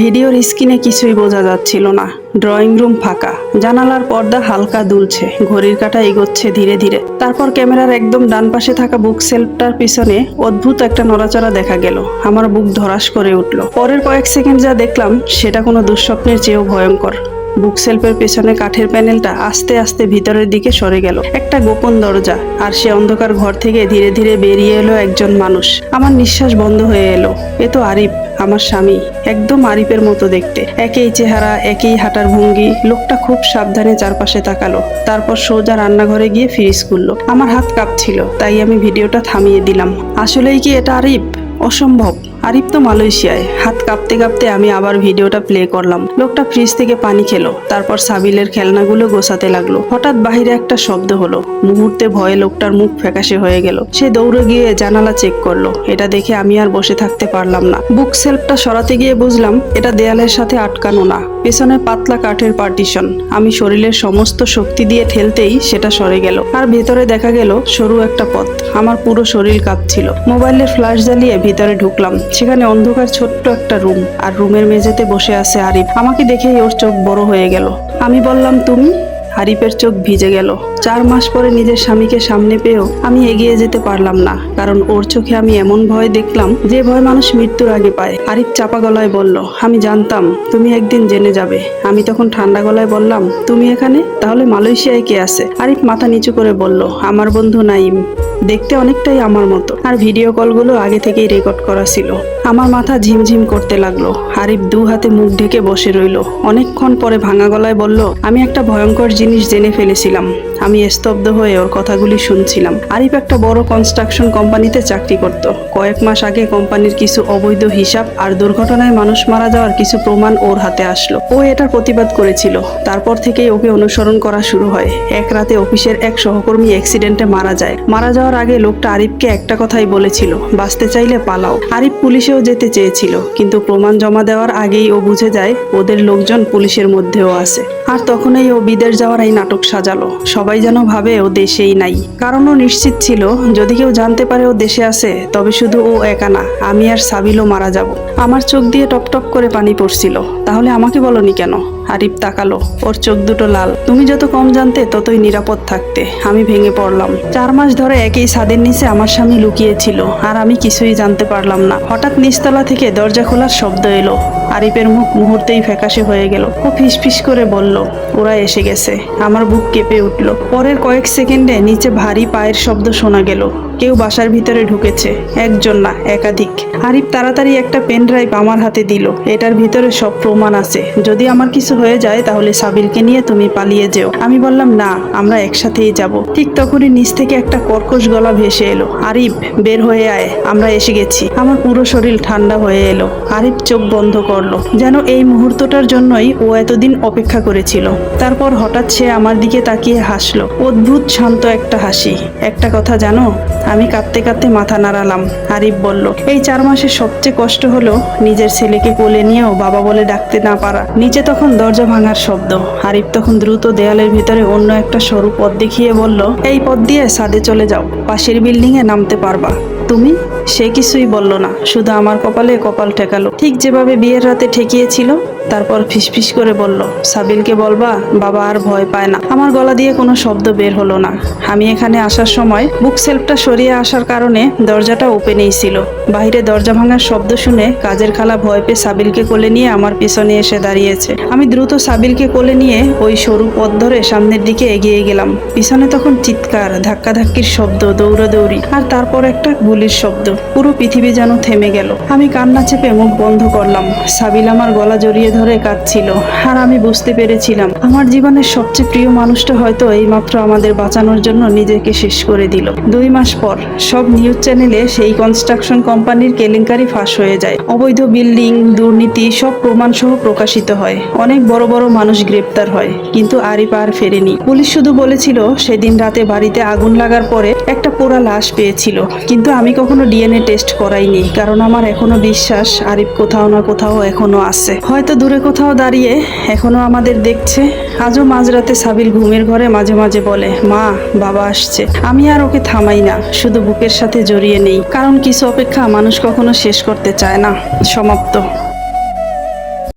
ভিডিওর স্ক্রিনে কিছুই বোঝা যাচ্ছিল না। ড্রয়িং রুম ফাঁকা, জানালার পর্দা হালকা দুলছে, ঘড়ির কাঁটা এগোচ্ছে ধীরে ধীরে। তারপর ক্যামেরার একদম ডান পাশে থাকা বুক সেলফটার পিছনে অদ্ভুত একটা নড়াচড়া দেখা গেল। আমার বুক ধড়াস করে উঠল। পরের কয়েক সেকেন্ড যা দেখলাম সেটা কোনো দুঃস্বপ্নের চেয়েও ভয়ঙ্কর। বুক সেলফের পেছনে কাঠের প্যানেলটা আস্তে আস্তে ভিতরের দিকে সরে গেল। একটা গোপন দরজা, আর সে অন্ধকার ঘর থেকে ধীরে ধীরে বেরিয়ে এলো একজন মানুষ। আমার নিঃশ্বাস বন্ধ হয়ে এলো। এ তো আরিফ, আমার স্বামী। একদম আরিফের মতো দেখতে, একই চেহারা, একই হাঁটার ভঙ্গি। লোকটা খুব সাবধানে চারপাশে তাকালো, তারপর সোজা রান্নাঘরে গিয়ে ফ্রিজ খুললো। আমার হাত কাঁপছিল, তাই আমি ভিডিওটা থামিয়ে দিলাম। আসলেই কি এটা আরিফ? অসম্ভব, আরিফ তো মালয়েশিয়ায়। হাত কাঁপতে কাঁপতে আমি আবার ভিডিওটা প্লে করলাম। লোকটা ফ্রিজ থেকে পানি খেলো, তারপর সাবিলের খেলনাগুলো গোছাতে লাগলো। হঠাৎ বাহিরে একটা শব্দ হলো। মুহূর্তে ভয়ে লোকটার মুখ ফ্যাকাশে হয়ে গেল। সে দৌড়ে গিয়ে জানালা চেক করলো। এটা দেখে আমি আর বসে থাকতে পারলাম না। বুক সেলফটা সরাতে গিয়ে বুঝলাম এটা দেয়ালের সাথে আটকানো না, পেছনে পাতলা কাঠের পার্টিশন। আমি শরীরের সমস্ত শক্তি দিয়ে ঠেলতেই সেটা সরে গেল, আর ভেতরে দেখা গেল সরু একটা পথ। আমার পুরো শরীর কাঁপছিল। মোবাইলের ফ্ল্যাশ জ্বালিয়ে ভিতরে ঢুকলাম। সেখানে অন্ধকার ছোট্ট একটা রুম, আর রুমের মেঝেতে বসে আছে আরিফ। আমাকে দেখেই ওর চোখ বড় হয়ে গেল। আমি বললাম, তুমি? আরিফের চোখ ভিজে গেল। 4 মাস পরে নিজের স্বামীকে সামনে পেয়েও আমি এগিয়ে যেতে পারলাম না, কারণ ওর চোখে আমি এমন ভয় দেখলাম যে ভয় মানুষ মৃত্যুর আগে পায়। আরিফ চাপা গলায় বলল, আমি জানতাম তুমি একদিন জেনে যাবে। আমি তখন ঠান্ডা গলায় বললাম, তুমি এখানে? তাহলে মালয়েশিয়ায় কে আছে? আরিফ মাথা নিচু করে বলল, আমার বন্ধু নাইম। দেখতে অনেকটাই আমার মতো, আর ভিডিও কলগুলো আগে থেকেই রেকর্ড করা ছিল। আমার মাথা ঝিমঝিম করতে লাগলো। আরিফ 2 হাতে মুখ ঢেকে বসে রইল। অনেকক্ষণ পরে ভাঙা গলায় বলল, আমি একটা ভয়ঙ্কর জিনিস জেনে ফেলেছিলাম। আমি স্তব্ধ হয়ে ওর কথাগুলি শুনছিলাম। আরিফ একটা বড় কনস্ট্রাকশন কোম্পানিতে চাকরি করত। কয়েক মাস আগে কোম্পানির কিছু অবৈধ হিসাব আর দুর্ঘটনায় মানুষ মারা যাওয়ার কিছু প্রমাণ ওর হাতে আসলো। ও এটার প্রতিবাদ করেছিল। তারপর থেকেই ওকে অনুসরণ করা শুরু হয়। এক রাতে অফিসের এক সহকর্মী অ্যাক্সিডেন্টে মারা যায়। মারা যাওয়ার আগে লোকটা আরিফকে একটা কথাই বলেছিল, বাঁচতে চাইলে পালাও। আরিফ পুলিশেও যেতে চেয়েছিল, কিন্তু প্রমাণ জমা দেওয়ার আগেই ও বুঝে যায় ওদের লোকজন পুলিশের মধ্যেও আছে। আর তখনই ও বিদেশ যাওয়ার এই নাটক সাজালো। সবাই যেন ভাবে ও দেশেই নাই, কারণ ও নিশ্চিত ছিল যদি কেউ জানতে পারে ও দেশে আছে, তবে শুধু ও একা না, আমি আর সাবিলও মারা যাব। আমার চোখ দিয়ে টপ টপ করে পানি পড়ছিল। তাহলে আমাকে বলনি কেন? আরিফ তাকালো, ওর চোখ দুটো লাল। তুমি যত কম জানতে ততই নিরাপদ থাকতে। আমি ভেঙে পড়লাম। 4 মাস ধরে একই ছাদের নিচে আমার স্বামী লুকিয়েছিল, আর আমি কিছুই জানতে পারলাম না। হঠাৎ নিচতলা থেকে দরজা খোলার শব্দ এলো। আরিফের মুখ মুহূর্তেই ফ্যাকাশে হয়ে গেল। ও ফিসফিস করে বলল, ওরা এসে গেছে। আমার বুক কেঁপে উঠল। পরের কয়েক সেকেন্ডে নিচে ভারী পায়ের শব্দ শোনা গেল। কেউ বাসার ভিতরে ঢুকেছে। একজন না, একাধিক। আরিফ তাড়াতাড়ি একটা পেন ড্রাইভ আমার হাতে দিল। এটার ভিতরে সব প্রমাণ আছে। যদি আমার কিছু হয়ে যায় তাহলে সাবিলকে নিয়ে তুমি পালিয়ে যেও। আমি বললাম, না, আমরা একসাথেই যাব। ঠিক তখনই নিচ থেকে একটা কর্কশ গলা ভেসে এলো, আরিফ বের হয়ে আয়, আমরা এসে গেছি। আমার পুরো শরীর ঠান্ডা হয়ে এলো। আরিফ চোখ বন্ধ করলো, যেন এই মুহূর্তটার জন্যই ও এতদিন অপেক্ষা করেছিল। তারপর হঠাৎ সে আমার দিকে তাকিয়ে হাসলো, অদ্ভুত শান্ত একটা হাসি। একটা কথা জানো? আমি কাঁদতে কাঁদতে মাথা নাড়ালাম। আরিফ বলল, এই 4 মাসে সবচেয়ে কষ্ট হলো নিজের ছেলেকে কোলে নিয়েও বাবা বলে ডাকতে না পারা। নিচে তখন দরজা ভাঙার শব্দ। আরিফ তখন দ্রুত দেয়ালের ভিতরে অন্য একটা সরু পথ দেখিয়ে বলল, এই পথ দিয়ে ছাদে চলে যাও, পাশের বিল্ডিং এ নামতে পারবা। তুমি? সে কিছুই বলল না, শুধু আমার কপালে কপাল ঠেকালো, ঠিক যেভাবে বিয়ের রাতে ঠেকিয়েছিল। তারপর ফিসফিস করে বলল, সাবিলকে বলবা বাবা আর ভয় পায় না। আমার গলা দিয়ে কোনো শব্দ বের হলো না। আমি এখানে আসার সময় বুক সেলফটা সরিয়ে আসার কারণে দরজাটা ওপেনেই ছিল। বাইরে দরজা ভাঙার শব্দ শুনে কাজের খালা ভয় পেয়ে সাবিলকে কোলে নিয়ে আমার পিছনে এসে দাঁড়িয়েছে। আমি দ্রুত সাবিলকে কোলে নিয়ে ওই সরু পথ ধরে সামনের দিকে এগিয়ে গেলাম। পিছনে তখন চিৎকার, ধাক্কাধাক্কির শব্দ, দৌড়াদৌড়ি, আর তারপর একটা গুলির শব্দ। পুরো পৃথিবী যেন থেমে গেল। আমি কান্না চেপে মুখ বন্ধ করলাম। সাবিল আমার গলা জড়িয়ে ধরে কাঁদছিল, আর আমি বুঝতে পেরেছিলাম আমার জীবনের সবচেয়ে প্রিয় মানুষটা হয়তো এইমাত্র আমাদের বাঁচানোর জন্য নিজেকে শেষ করে দিল। 2 মাস পর সব নিউজ চ্যানেলে সেই কনস্ট্রাকশন কোম্পানির কেলেঙ্কারি ফাঁস হয়ে যায়। অবৈধ বিল্ডিং, দুর্নীতি, সব প্রমাণ সহ প্রকাশিত হয়। অনেক বড় বড় মানুষ গ্রেপ্তার হয়, কিন্তু আরিফ আর ফেরেনি। পুলিশ শুধু বলেছিল সেদিন রাতে বাড়িতে আগুন লাগার পরে একটা পোড়া লাশ পেয়েছিল, কিন্তু আমি কখনো ডিএনএ টেস্ট করাইনি, কারণ আমার এখনো বিশ্বাস আরিফ কোথাও না কোথাও এখনো আছে, হয়তো দূরে কোথাও দাঁড়িয়ে এখনো আমাদের দেখছে। আজও মাঝরাতে সাবিল ঘুমের ঘরে মাঝে মাঝে বলে, মা, বাবা আসছে। আমি আর ওকে থামাই না, শুধু বুকের সাথে জড়িয়ে নেই, কারণ কিছু অপেক্ষা মানুষ কখনো শেষ করতে চায় না। সমাপ্ত।